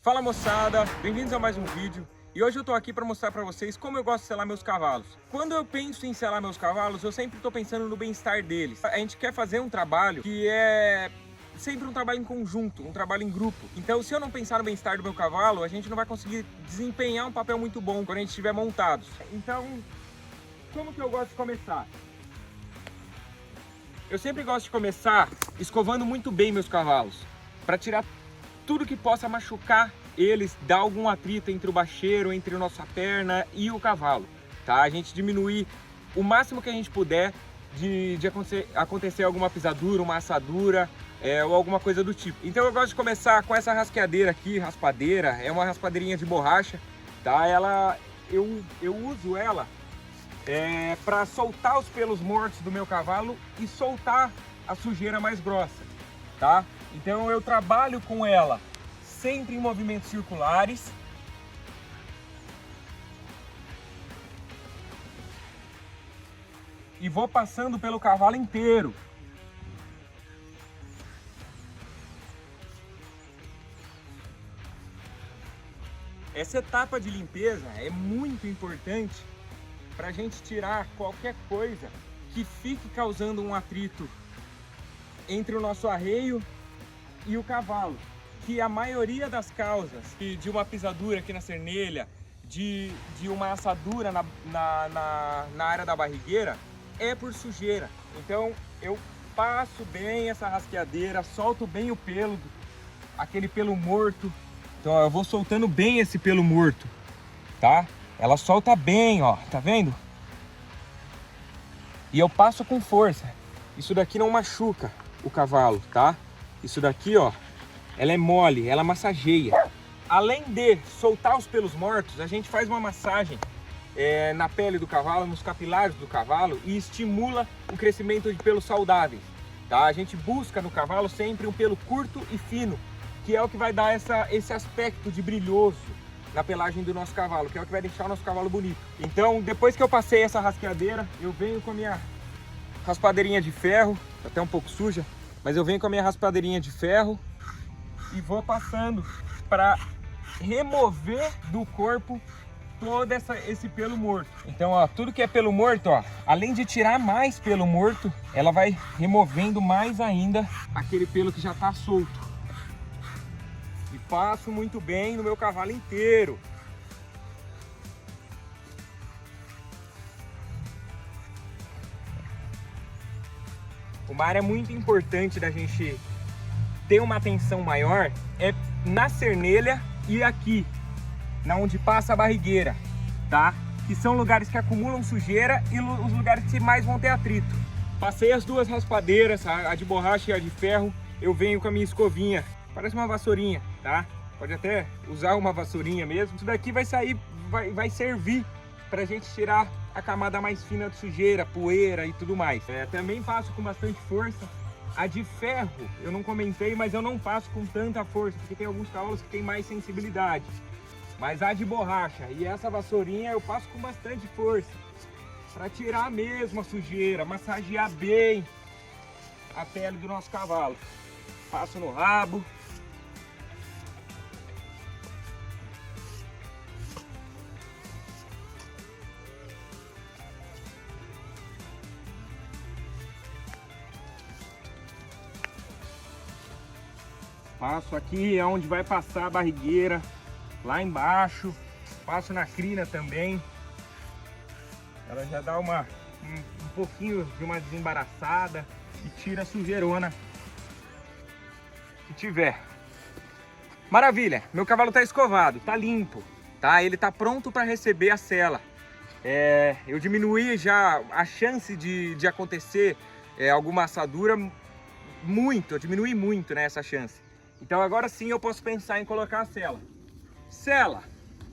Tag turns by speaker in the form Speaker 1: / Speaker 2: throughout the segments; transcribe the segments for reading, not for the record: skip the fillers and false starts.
Speaker 1: Fala moçada, bem-vindos a mais um vídeo. E hoje eu tô aqui para mostrar para vocês como eu gosto de selar meus cavalos. Quando eu penso em selar meus cavalos, eu sempre tô pensando no bem-estar deles. A gente quer fazer um trabalho que é sempre um trabalho em conjunto, um trabalho em grupo. Então, se eu não pensar no bem-estar do meu cavalo, a gente não vai conseguir desempenhar um papel muito bom quando a gente estiver montados. Então, como que eu gosto de começar? Eu sempre gosto de começar escovando muito bem meus cavalos, para tirar tudo que possa machucar eles, dar algum atrito entre o bacheiro, entre a nossa perna e o cavalo, tá? A gente diminuir o máximo que a gente puder de acontecer alguma pisadura, uma assadura ou alguma coisa do tipo. Então eu gosto de começar com essa rasqueadeira aqui, raspadeira, é uma raspadeirinha de borracha, tá? Eu uso ela para soltar os pelos mortos do meu cavalo e soltar a sujeira mais grossa, tá? Então eu trabalho com ela sempre em movimentos circulares. E vou passando pelo cavalo inteiro. Essa etapa de limpeza é muito importante para a gente tirar qualquer coisa que fique causando um atrito entre o nosso arreio e o cavalo, que a maioria das causas de uma pisadura aqui na cernelha, de uma assadura na área da barrigueira, é por sujeira. Então eu passo bem essa rasqueadeira, solto bem o pelo, aquele pelo morto. Então eu vou soltando bem esse pelo morto, tá? Ela solta bem, ó, tá vendo? E eu passo com força. Isso daqui não machuca o cavalo, tá? Isso daqui, ó, ela é mole, ela massageia. Além de soltar os pelos mortos, a gente faz uma massagem na pele do cavalo, nos capilares do cavalo, e estimula o crescimento de pelos saudáveis, tá? A gente busca no cavalo sempre um pelo curto e fino, que é o que vai dar esse aspecto de brilhoso na pelagem do nosso cavalo, que é o que vai deixar o nosso cavalo bonito. Então, depois que eu passei essa rasqueadeira, eu venho com a minha raspadeirinha de ferro, até um pouco suja, mas eu venho com a minha raspadeirinha de ferro e vou passando para remover do corpo todo esse pelo morto. Então, ó, tudo que é pelo morto, ó, além de tirar mais pelo morto, ela vai removendo mais ainda aquele pelo que já está solto. E passo muito bem no meu cavalo inteiro. Uma área muito importante da gente ter uma atenção maior é na cernelha e aqui, na onde passa a barrigueira, tá? Que são lugares que acumulam sujeira e os lugares que mais vão ter atrito. Passei as duas raspadeiras, a de borracha e a de ferro, eu venho com a minha escovinha, parece uma vassourinha, tá? Pode até usar uma vassourinha mesmo. Isso daqui vai sair, vai servir pra gente tirar a camada mais fina de sujeira, poeira e tudo mais. Também faço com bastante força. A de ferro, eu não comentei, mas eu não faço com tanta força, porque tem alguns cavalos que tem mais sensibilidade. Mas a de borracha e essa vassourinha eu passo com bastante força, para tirar mesmo a sujeira, massagear bem a pele do nosso cavalo. Passo no rabo. Passo aqui é onde vai passar a barrigueira, lá embaixo. Passo na crina também. Ela já dá um pouquinho de uma desembaraçada e tira a sujeirona que tiver. Maravilha, meu cavalo tá escovado, tá limpo, tá? Ele tá pronto para receber a sela. Eu diminuí já a chance de acontecer alguma assadura muito, eu diminui muito, né, essa chance. Então agora sim eu posso pensar em colocar a sela. Sela,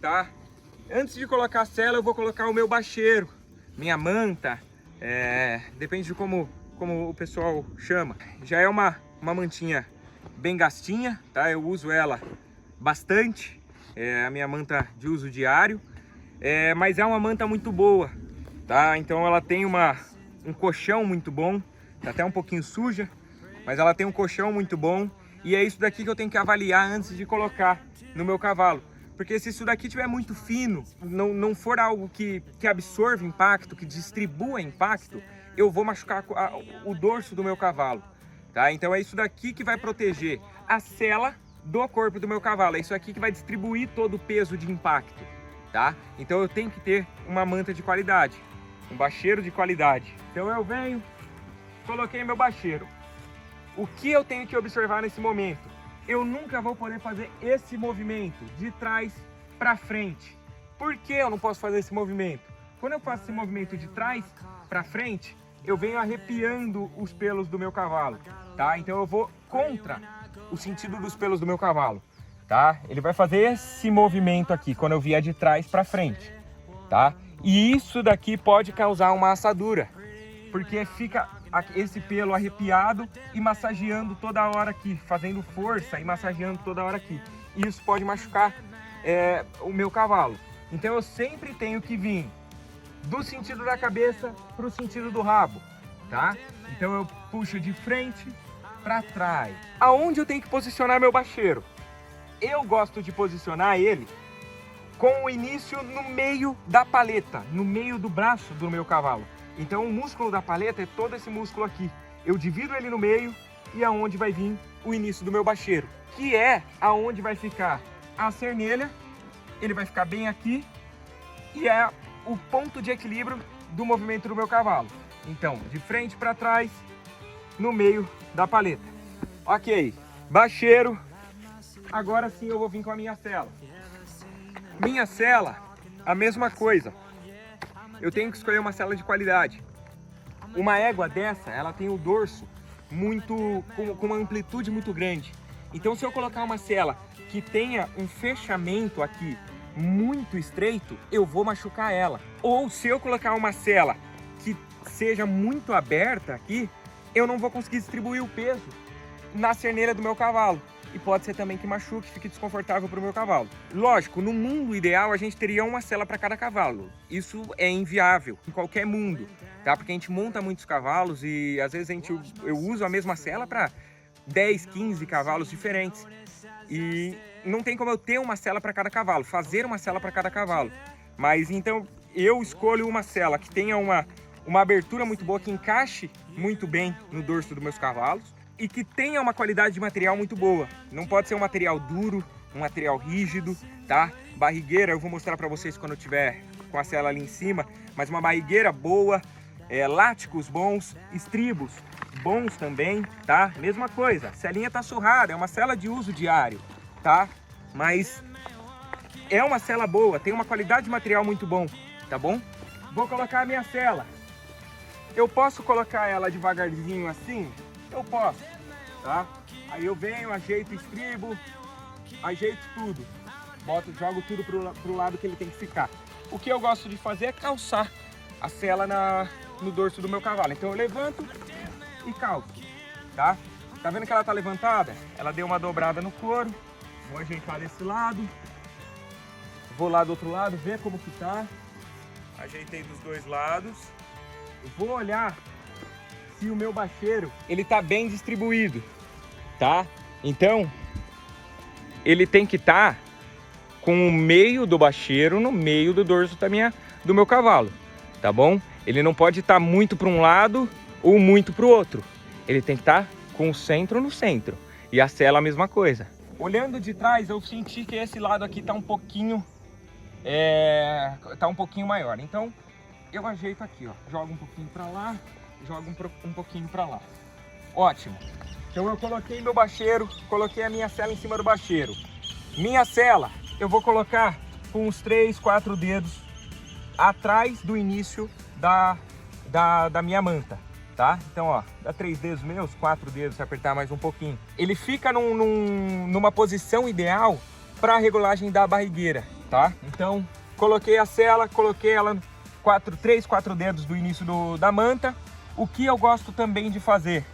Speaker 1: tá? Antes de colocar a sela eu vou colocar o meu bacheiro, minha manta, depende de como o pessoal chama. Já é uma mantinha bem gastinha, tá? Eu uso ela bastante, a minha manta de uso diário, mas é uma manta muito boa, tá? Então ela tem um colchão muito bom, tá até um pouquinho suja, mas ela tem um colchão muito bom. E é isso daqui que eu tenho que avaliar antes de colocar no meu cavalo. Porque se isso daqui estiver muito fino, não for algo que absorva impacto, que distribua impacto, eu vou machucar o dorso do meu cavalo, tá? Então é isso daqui que vai proteger a sela do corpo do meu cavalo. É isso aqui que vai distribuir todo o peso de impacto, tá? Então eu tenho que ter uma manta de qualidade, um bacheiro de qualidade. Então eu venho, coloquei meu bacheiro. O que eu tenho que observar nesse momento? Eu nunca vou poder fazer esse movimento de trás para frente. Por que eu não posso fazer esse movimento? Quando eu faço esse movimento de trás para frente, eu venho arrepiando os pelos do meu cavalo, tá? Então eu vou contra o sentido dos pelos do meu cavalo, tá? Ele vai fazer esse movimento aqui quando eu vier de trás para frente, tá? E isso daqui pode causar uma assadura, porque fica esse pelo arrepiado e massageando toda hora aqui, fazendo força e massageando toda hora aqui. Isso pode machucar o meu cavalo. Então eu sempre tenho que vir do sentido da cabeça para o sentido do rabo, tá? Então eu puxo de frente para trás. Aonde eu tenho que posicionar meu bacheiro? Eu gosto de posicionar ele com o início no meio da paleta, no meio do braço do meu cavalo. Então o músculo da paleta é todo esse músculo aqui. Eu divido ele no meio e aonde vai vir o início do meu bacheiro, que é aonde vai ficar a cernelha. Ele vai ficar bem aqui e é o ponto de equilíbrio do movimento do meu cavalo. Então, de frente para trás, no meio da paleta. Ok, bacheiro. Agora sim eu vou vir com a minha sela. Minha sela, a mesma coisa. Eu tenho que escolher uma sela de qualidade. Uma égua dessa, ela tem o dorso com uma amplitude muito grande. Então se eu colocar uma sela que tenha um fechamento aqui muito estreito, eu vou machucar ela. Ou se eu colocar uma sela que seja muito aberta aqui, eu não vou conseguir distribuir o peso na cernelha do meu cavalo. E pode ser também que machuque, fique desconfortável para o meu cavalo. Lógico, no mundo ideal a gente teria uma sela para cada cavalo. Isso é inviável em qualquer mundo, tá? Porque a gente monta muitos cavalos e às vezes eu uso a mesma sela para 10, 15 cavalos diferentes. E não tem como eu ter uma sela para cada cavalo, fazer uma sela para cada cavalo. Mas então eu escolho uma sela que tenha uma abertura muito boa, que encaixe muito bem no dorso dos meus cavalos e que tenha uma qualidade de material muito boa. Não pode ser um material duro, um material rígido, tá? Barrigueira, eu vou mostrar para vocês quando eu tiver com a sela ali em cima, mas uma barrigueira boa, láticos bons, estribos bons também, tá? Mesma coisa, a selinha tá surrada, é uma sela de uso diário, tá? Mas é uma sela boa, tem uma qualidade de material muito bom, tá bom? Vou colocar a minha sela. Eu posso colocar ela devagarzinho assim? Eu posso, tá? Aí eu venho, ajeito o estribo, ajeito tudo, jogo tudo pro lado que ele tem que ficar. O que eu gosto de fazer é calçar a sela no dorso do meu cavalo. Então eu levanto e calço, tá? Tá vendo que ela tá levantada? Ela deu uma dobrada no couro. Vou ajeitar desse lado. Vou lá do outro lado, ver como que tá. Ajeitei dos dois lados. Vou olhar se o meu bacheiro, ele tá bem distribuído, tá? Então, ele tem que estar com o meio do bacheiro no meio do dorso do meu cavalo, tá bom? Ele não pode estar muito para um lado ou muito para o outro. Ele tem que estar com o centro no centro. E a sela a mesma coisa. Olhando de trás, eu senti que esse lado aqui tá um pouquinho maior. Então, eu ajeito aqui, ó. Jogo um pouquinho para lá, jogo um pouquinho para lá. Ótimo. Então eu coloquei meu bacheiro, coloquei a minha sela em cima do bacheiro. Minha sela, eu vou colocar com uns 3, 4 dedos atrás do início da minha manta, tá? Então, ó, dá 3 dedos meus, 4 dedos, se apertar mais um pouquinho. Ele fica numa posição ideal para a regulagem da barrigueira, tá? Então, coloquei a sela, coloquei ela 3, 4 dedos do início da manta. O que eu gosto também de fazer?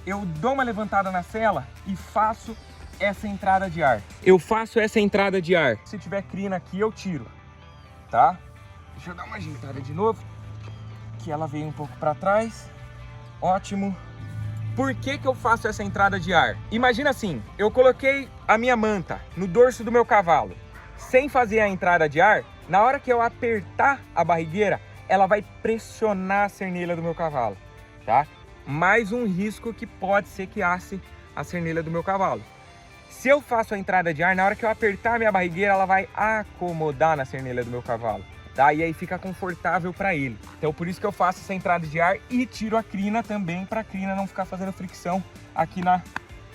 Speaker 1: Eu dou uma levantada na sela e faço essa entrada de ar. Eu faço essa entrada de ar. Se tiver crina aqui, eu tiro, tá? Deixa eu dar uma ajeitada de novo. Que ela veio um pouco para trás. Ótimo. Por que que eu faço essa entrada de ar? Imagina assim, eu coloquei a minha manta no dorso do meu cavalo, sem fazer a entrada de ar. Na hora que eu apertar a barrigueira, ela vai pressionar a cernelha do meu cavalo, tá? Mais um risco que pode ser que asse a cernelha do meu cavalo. Se eu faço a entrada de ar, na hora que eu apertar a minha barrigueira, ela vai acomodar na cernelha do meu cavalo, tá? E aí fica confortável para ele. Então por isso que eu faço essa entrada de ar e tiro a crina também, para a crina não ficar fazendo fricção aqui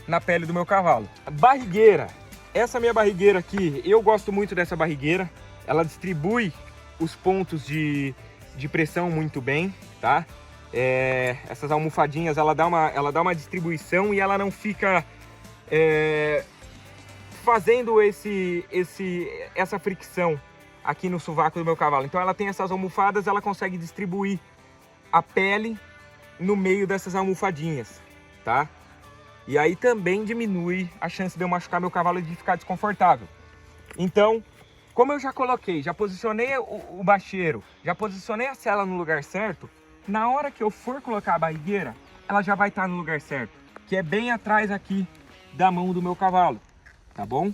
Speaker 1: na pele do meu cavalo. Barrigueira. Essa minha barrigueira aqui, eu gosto muito dessa barrigueira. Ela distribui os pontos de pressão muito bem, tá? Essas almofadinhas, ela dá uma distribuição e ela não fica fazendo essa fricção aqui no sovaco do meu cavalo. Então ela tem essas almofadas, ela consegue distribuir a pele no meio dessas almofadinhas, tá? E aí também diminui a chance de eu machucar meu cavalo e de ficar desconfortável. Então, como eu já coloquei, já posicionei o bacheiro, já posicionei a sela no lugar certo, na hora que eu for colocar a barrigueira, ela já vai estar no lugar certo, que é bem atrás aqui da mão do meu cavalo, tá bom?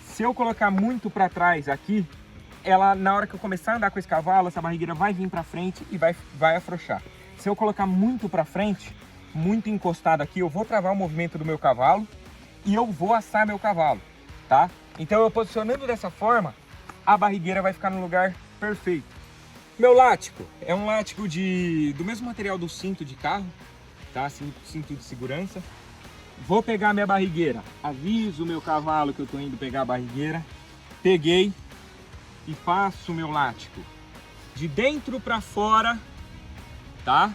Speaker 1: Se eu colocar muito para trás aqui, na hora que eu começar a andar com esse cavalo, essa barrigueira vai vir para frente e vai afrouxar. Se eu colocar muito para frente, muito encostado aqui, eu vou travar o movimento do meu cavalo e eu vou assar meu cavalo, tá? Então eu posicionando dessa forma, a barrigueira vai ficar no lugar perfeito. Meu látigo é um látigo do mesmo material do cinto de carro, tá? Cinto de segurança. Vou pegar minha barrigueira, aviso o meu cavalo que eu tô indo pegar a barrigueira, peguei e passo o meu látigo de dentro para fora, tá?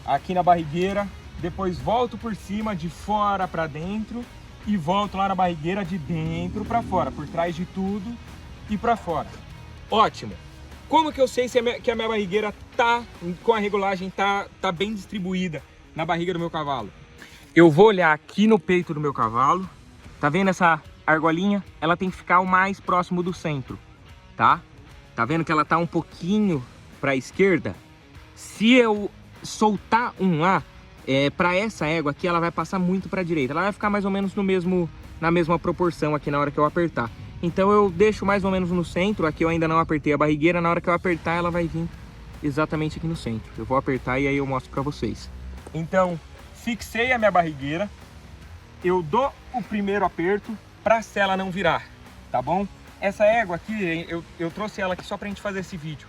Speaker 1: Aqui na barrigueira, depois volto por cima, de fora para dentro e volto lá na barrigueira de dentro para fora, por trás de tudo e para fora. Ótimo! Como que eu sei que a minha barrigueira tá com a regulagem, tá bem distribuída na barriga do meu cavalo? Eu vou olhar aqui no peito do meu cavalo, tá vendo essa argolinha? Ela tem que ficar o mais próximo do centro, tá? Tá vendo que ela tá um pouquinho para a esquerda? Se eu soltar um lá, para essa égua aqui, ela vai passar muito para a direita. Ela vai ficar mais ou menos na mesma proporção aqui na hora que eu apertar. Então eu deixo mais ou menos no centro. Aqui eu ainda não apertei a barrigueira. Na hora que eu apertar, ela vai vir exatamente aqui no centro. Eu vou apertar e aí eu mostro para vocês. Então, fixei a minha barrigueira. Eu dou o primeiro aperto para a sela não virar, tá bom? Essa égua aqui, eu trouxe ela aqui só pra gente fazer esse vídeo.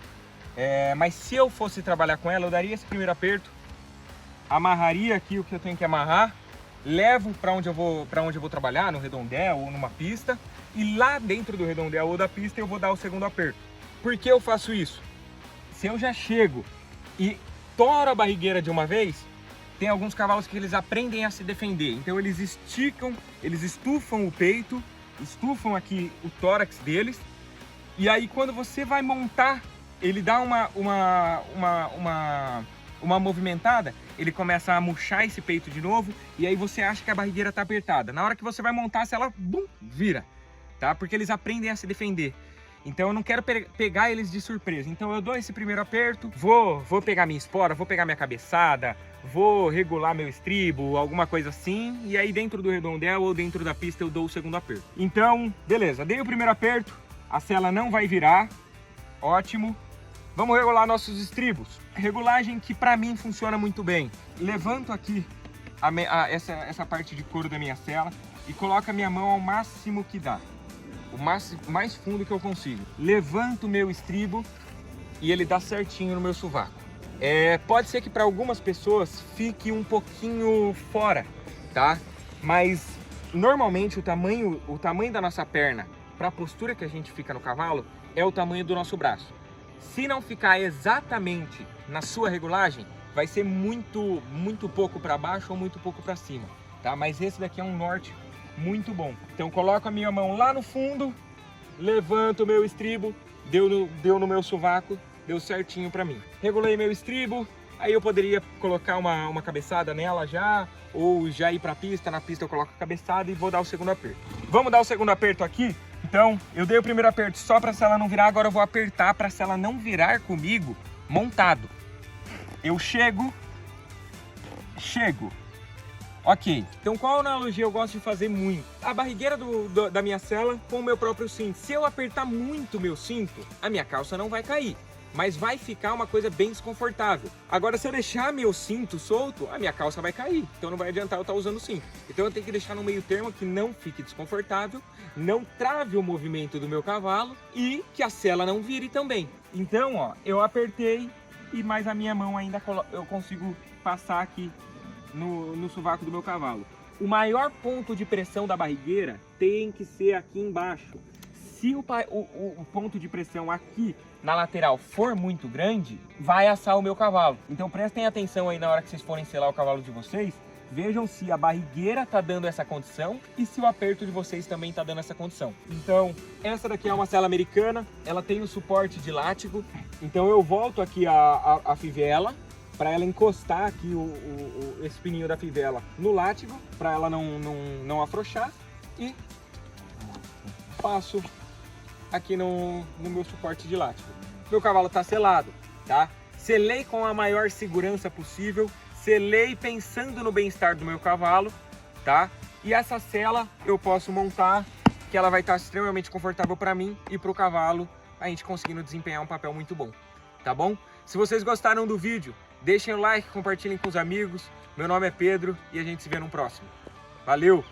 Speaker 1: Mas se eu fosse trabalhar com ela, eu daria esse primeiro aperto, amarraria aqui o que eu tenho que amarrar, levo para onde eu vou trabalhar, no redondel ou numa pista, e lá dentro do redondel ou da pista eu vou dar o segundo aperto. Por que eu faço isso? Se eu já chego e toro a barrigueira de uma vez, tem alguns cavalos que eles aprendem a se defender. Então eles esticam, eles estufam o peito, estufam aqui o tórax deles, e aí quando você vai montar, ele dá uma movimentada, ele começa a murchar esse peito de novo, e aí você acha que a barrigueira está apertada. Na hora que você vai montar, se ela vira, tá? Porque eles aprendem a se defender. Então eu não quero pegar eles de surpresa. Então eu dou esse primeiro aperto, vou pegar minha espora, vou pegar minha cabeçada, vou regular meu estribo, alguma coisa assim, e aí dentro do redondel ou dentro da pista eu dou o segundo aperto. Então, beleza, dei o primeiro aperto, a sela não vai virar, ótimo. Vamos regular nossos estribos. Regulagem que pra mim funciona muito bem. Levanto aqui essa parte de couro da minha sela e coloco a minha mão ao máximo que dá. O mais fundo que eu consigo. Levanto o meu estribo e ele dá certinho no meu sovaco. Pode ser que para algumas pessoas fique um pouquinho fora, tá? Mas normalmente o tamanho da nossa perna para a postura que a gente fica no cavalo é o tamanho do nosso braço. Se não ficar exatamente na sua regulagem, vai ser muito pouco para baixo ou muito pouco para cima, tá? Mas esse daqui é um norte muito bom. Então coloco a minha mão lá no fundo, levanto o meu estribo, deu no meu sovaco, deu certinho pra mim. Regulei meu estribo, aí eu poderia colocar uma cabeçada nela já, ou já ir pra pista, na pista eu coloco a cabeçada e vou dar o segundo aperto. Vamos dar o segundo aperto aqui? Então, eu dei o primeiro aperto só pra sela não virar, agora eu vou apertar pra sela não virar comigo montado. Eu chego, Ok, então qual analogia eu gosto de fazer muito? A barrigueira da minha sela com o meu próprio cinto. Se eu apertar muito o meu cinto, a minha calça não vai cair, mas vai ficar uma coisa bem desconfortável. Agora, se eu deixar meu cinto solto, a minha calça vai cair, então não vai adiantar eu estar usando o cinto. Então eu tenho que deixar no meio termo que não fique desconfortável, não trave o movimento do meu cavalo e que a sela não vire também. Então, ó, eu apertei e mais a minha mão ainda eu consigo passar aqui no sovaco do meu cavalo. O maior ponto de pressão da barrigueira tem que ser aqui embaixo. Se o ponto de pressão aqui na lateral for muito grande, vai assar o meu cavalo. Então prestem atenção aí na hora que vocês forem selar o cavalo de vocês. Vejam se a barrigueira está dando essa condição e se o aperto de vocês também está dando essa condição. Então, essa daqui é uma sela americana, ela tem o suporte de látigo. Então eu volto aqui a fivela, para ela encostar aqui esse pininho da fivela no látigo, para ela não afrouxar, e passo aqui no meu suporte de látigo. Meu cavalo está selado, tá? Selei com a maior segurança possível, selei pensando no bem-estar do meu cavalo, tá? E essa sela eu posso montar, que ela vai estar extremamente confortável para mim e para o cavalo, a gente conseguindo desempenhar um papel muito bom, tá bom? Se vocês gostaram do vídeo, deixem o like, compartilhem com os amigos. Meu nome é Pedro e a gente se vê no próximo. Valeu!